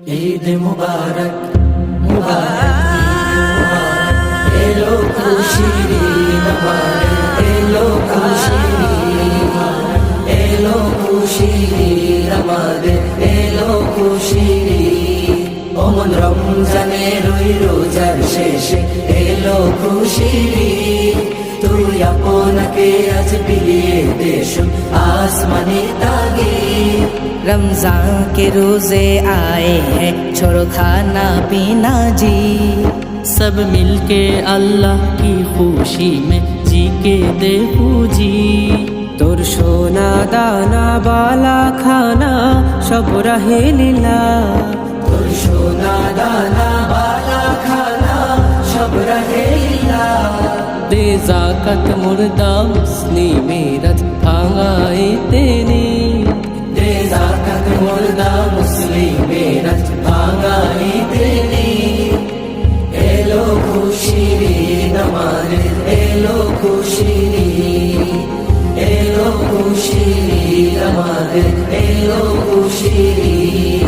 ঈদ মুবারক মুবারক এলো খুশির ঈদ আমাদের এলো খুশির ঈদ এলো খুশির ঈদ আমাদের এলো খুশির ঈদ ওমন রমজানের ওই রোজার শেষে এলো খুশির ঈদ তুই আপনাকে আজ বিলিয়ে দেশ आसमानी तागीर रमजान के रोजे आए हैं छोड़ो खाना पीना जी सब मिलके अल्लाह की खुशी में जी के देखो जी তোর সোনা দানা বালা খানা সব রাহে লীলা তোর সোনা দানা বালা খানা সব রহে লীলা दे जाकत मुर्दा मुस्लिमेरत भांगाए तेने दे जाकत मुर्दा मुस्लिमेरत भांगाई तेनी एलो खुशिर ईद আমাদের এলো খুশির ঈদ এলো খুশির ঈদ আমাদের এলো খুশির ঈদ